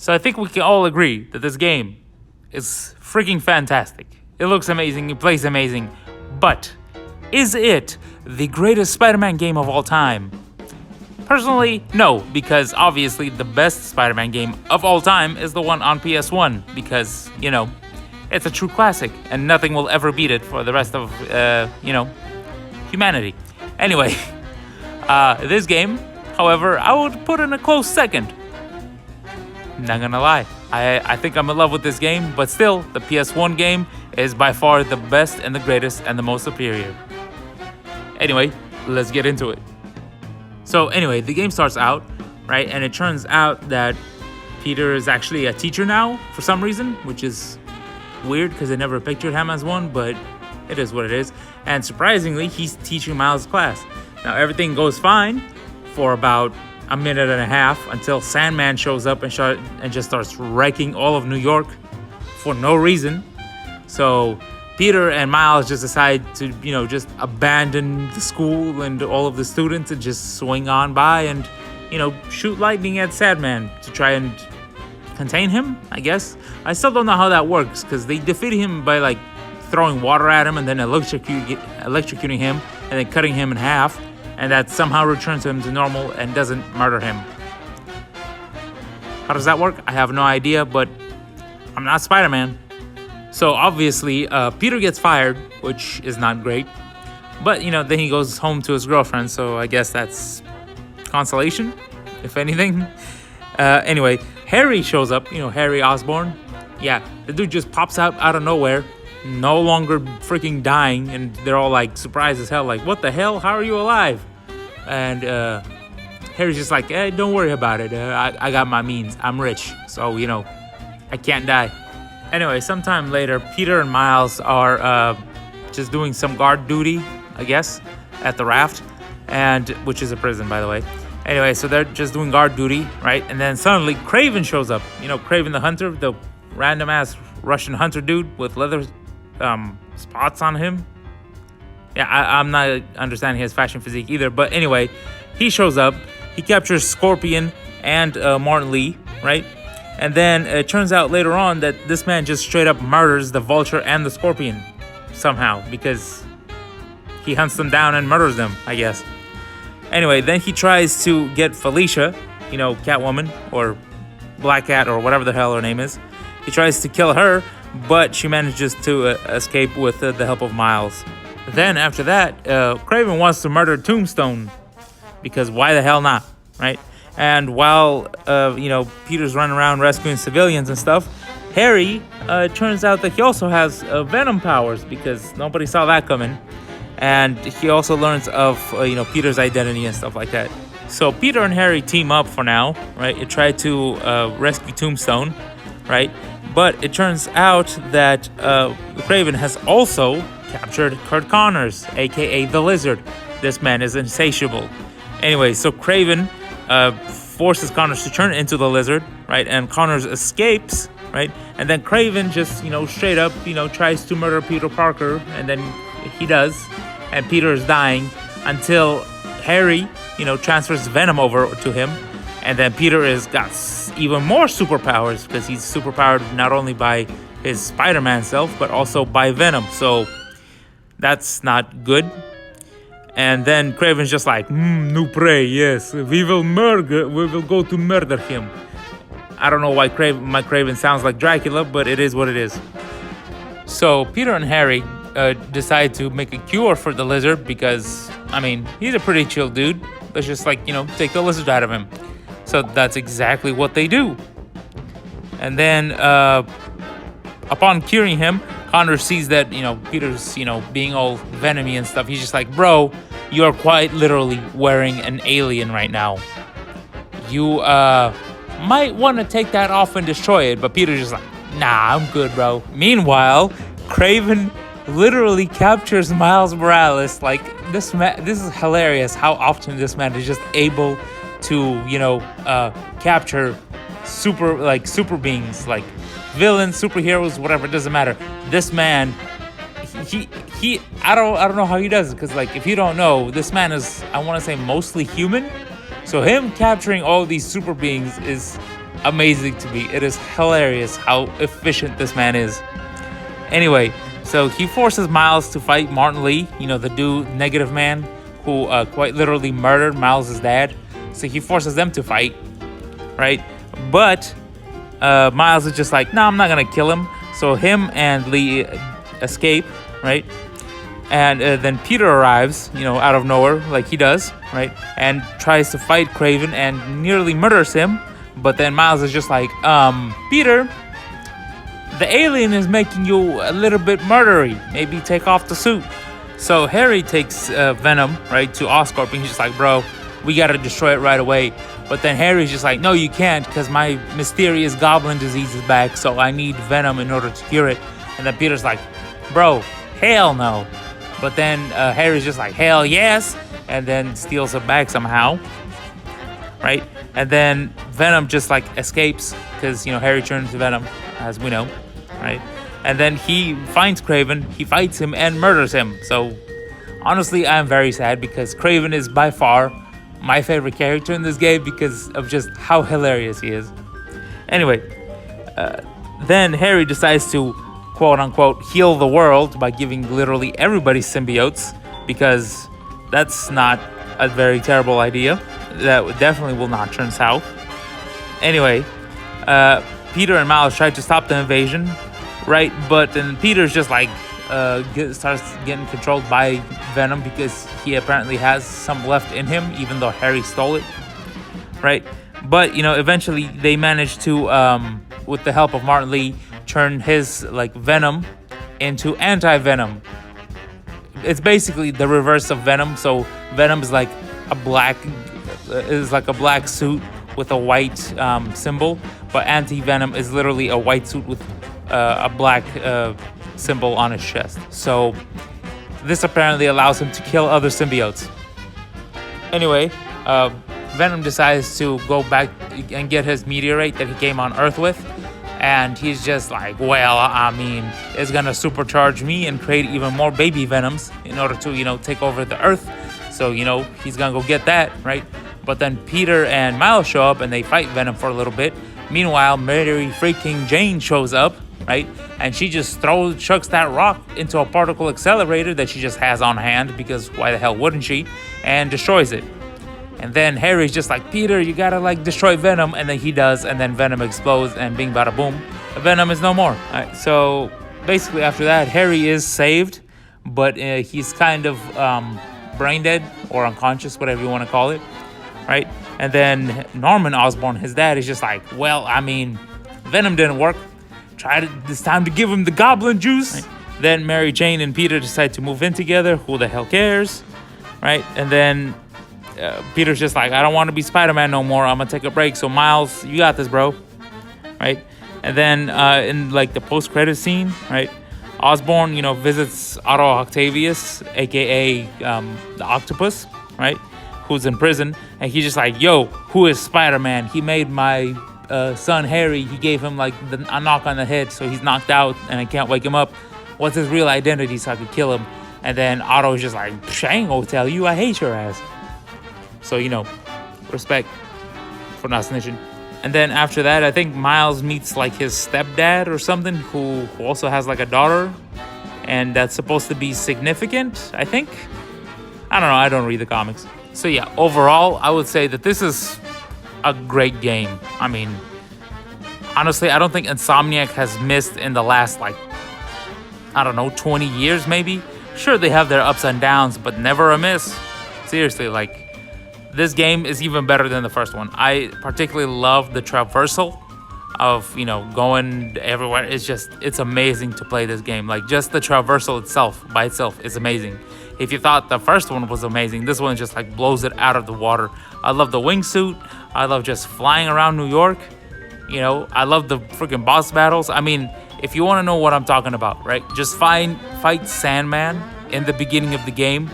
So I think we can all agree that this game is freaking fantastic. It looks amazing, it plays amazing, but is it the greatest Spider-Man game of all time? Personally, no, because obviously the best Spider-Man game of all time is the one on PS1, because, it's a true classic, and nothing will ever beat it for the rest of, humanity. Anyway, this game, however, I would put in a close second. Not gonna lie, I think I'm in love with this game, but still, the PS1 game is by far the best and the greatest and the most superior. Anyway, let's get into it. So anyway, the game starts out, right, and it turns out that Peter is actually a teacher now for some reason, which is weird because I never pictured him as one, but it is what it is. And surprisingly, he's teaching Miles' class. Now everything goes fine for about a minute and a half until Sandman shows up and just starts wrecking all of New York for no reason. So Peter and Miles just decide to, just abandon the school and all of the students and just swing on by and, shoot lightning at Sandman to try and contain him, I guess. I still don't know how that works because they defeat him by throwing water at him and then electrocuting him and then cutting him in half. And that somehow returns him to normal and doesn't murder him. How does that work? I have no idea, but I'm not Spider-Man. So obviously, Peter gets fired, which is not great. But, then he goes home to his girlfriend, so I guess that's consolation, if anything. Anyway, Harry shows up, Harry Osborn. Yeah, the dude just pops out of nowhere, no longer freaking dying, and they're all surprised as hell, what the hell? How are you alive? And Harry's just hey, don't worry about it. I got my means. I'm rich, so I can't die. Anyway, sometime later, Peter and Miles are just doing some guard duty, I guess, at the raft, and which is a prison, by the way. Anyway, so they're just doing guard duty, right? And then suddenly Kraven shows up. Kraven the Hunter, the random ass Russian hunter dude with leather spots on him. Yeah, I'm not understanding his fashion physique either. But anyway, he shows up. He captures Scorpion and Martin Lee, right? And then it turns out later on that this man just straight up murders the Vulture and the Scorpion somehow because he hunts them down and murders them, I guess. Anyway, then he tries to get Felicia, Catwoman or Black Cat or whatever the hell her name is. He tries to kill her, but she manages to escape with the help of Miles. Then after that, Kraven wants to murder Tombstone because why the hell not, right? And while, Peter's running around rescuing civilians and stuff, Harry, turns out that he also has venom powers because nobody saw that coming. And he also learns of, Peter's identity and stuff like that. So Peter and Harry team up for now, right? They try to rescue Tombstone, right? But it turns out that Kraven has also captured Kurt Connors, a.k.a. the Lizard. This man is insatiable. Anyway, so Kraven forces Connors to turn into the Lizard, right? And Connors escapes, right? And then Kraven just, straight up, tries to murder Peter Parker, and then he does. And Peter is dying until Harry, transfers Venom over to him. And then Peter is got even more superpowers because he's superpowered not only by his Spider-Man self, but also by Venom. So that's not good. And then Kraven's just new prey, yes, we will go to murder him. I don't know why my Kraven sounds like Dracula, but it is what it is. So Peter and Harry decide to make a cure for the Lizard because, he's a pretty chill dude. Let's just take the Lizard out of him. So that's exactly what they do. And then upon curing him, Connor sees that, Peter's, being all venomy and stuff. He's just bro, you are quite literally wearing an alien right now. You might want to take that off and destroy it. But Peter's just nah, I'm good, bro. Meanwhile, Kraven literally captures Miles Morales. This is hilarious how often this man is just able to, capture super beings, villains, superheroes, whatever, it doesn't matter. This man, he I don't know how he does it, because if you don't know, this man is, I want to say, mostly human. So him capturing all these super beings is amazing to me. It is hilarious how efficient this man is. Anyway, so he forces Miles to fight Martin Lee, the dude, Negative Man, who quite literally murdered Miles' dad. So he forces them to fight, right? But Miles is just like, no, I'm not going to kill him. So him and Lee escape, right? And then Peter arrives, out of nowhere, like he does, right? And tries to fight Kraven and nearly murders him. But then Miles is just like, Peter, the alien is making you a little bit murdery. Maybe take off the suit. So Harry takes Venom, right, to Oscorp, and he's just like, bro, we got to destroy it right away. But then Harry's just like, no, you can't, because my mysterious goblin disease is back, so I need Venom in order to cure it. And then Peter's like, bro, hell no. But then Harry's just like, hell yes, and then steals it back somehow, right? And then Venom just like escapes, because, Harry turns to Venom, as we know, right? And then he finds Kraven, he fights him, and murders him. So honestly, I'm very sad, because Kraven is by far my favorite character in this game because of just how hilarious he is. Anyway, then Harry decides to quote-unquote heal the world by giving literally everybody symbiotes, because that's not a very terrible idea. That definitely will not turn south. Anyway, Peter and Miles try to stop the invasion, right? But then Peter's just like starts getting controlled by Venom, because he apparently has some left in him, even though Harry stole it, right? But eventually they manage to, with the help of Martin Lee, turn his Venom into anti-Venom. It's basically the reverse of Venom. So Venom is like a black suit with a white symbol, but anti-Venom is literally a white suit with a black symbol on his chest. So this apparently allows him to kill other symbiotes. Anyway, Venom decides to go back and get his meteorite that he came on Earth with. And he's just like, well, I mean, it's gonna supercharge me and create even more baby Venoms in order to, take over the Earth. So, he's gonna go get that, right? But then Peter and Miles show up and they fight Venom for a little bit. Meanwhile, Mary freaking Jane shows up, right? And she just chucks that rock into a particle accelerator that she just has on hand, because why the hell wouldn't she? And destroys it. And then Harry's just like, Peter, you gotta destroy Venom. And then he does, and then Venom explodes, and bing bada boom, Venom is no more. All right, so basically after that, Harry is saved, but he's kind of brain dead or unconscious, whatever you want to call it, right? And then Norman Osborn, his dad, is just like, well, I mean, Venom didn't work. It's time to give him the goblin juice. Right. Then Mary Jane and Peter decide to move in together. Who the hell cares, right? And then Peter's just like, I don't want to be Spider-Man no more. I'm gonna take a break. So Miles, you got this, bro, right? And then in the post-credit scene, right, Osborn, visits Otto Octavius, aka the Octopus, right, who's in prison, and he's just like, yo, who is Spider-Man? He made my son Harry, he gave him a knock on the head, so he's knocked out and I can't wake him up. What's his real identity so I could kill him? And then Otto's just like, I ain't gonna tell you, I hate your ass. So, respect for not snitching. And then after that, I think Miles meets his stepdad or something, who also has a daughter, and that's supposed to be significant, I think. I don't know, I don't read the comics. So yeah, overall, I would say that this is a great game. I mean, honestly, I don't think Insomniac has missed in the last 20 years maybe. Sure, they have their ups and downs, but never a miss. Seriously, this game is even better than the first one. I particularly love the traversal of, going everywhere. It's amazing to play this game. Just the traversal by itself is amazing. If you thought the first one was amazing, this one just blows it out of the water. I love the wingsuit. I love just flying around New York. I love the freaking boss battles. I mean, if you want to know what I'm talking about, right? Just fight Sandman in the beginning of the game,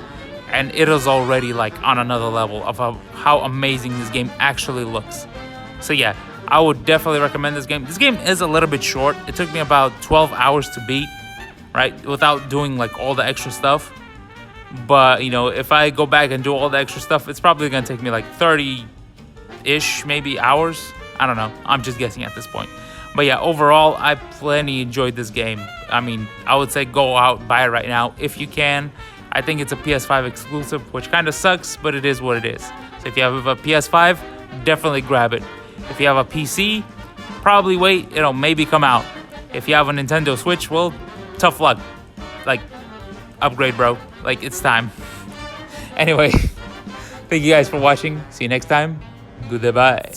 and it is already on another level of how amazing this game actually looks. So yeah, I would definitely recommend this game. This game is a little bit short. It took me about 12 hours to beat, right? Without doing all the extra stuff. But, if I go back and do all the extra stuff, it's probably going to take me 30-ish, maybe hours. I don't know. I'm just guessing at this point. But yeah, overall, I plenty enjoyed this game. I mean, I would say go out, buy it right now if you can. I think it's a PS5 exclusive, which kind of sucks, but it is what it is. So if you have a PS5, definitely grab it. If you have a PC, probably wait. It'll maybe come out. If you have a Nintendo Switch, well, tough luck. Like, upgrade, bro. Like, it's time. Anyway, thank you guys for watching. See you next time. Goodbye.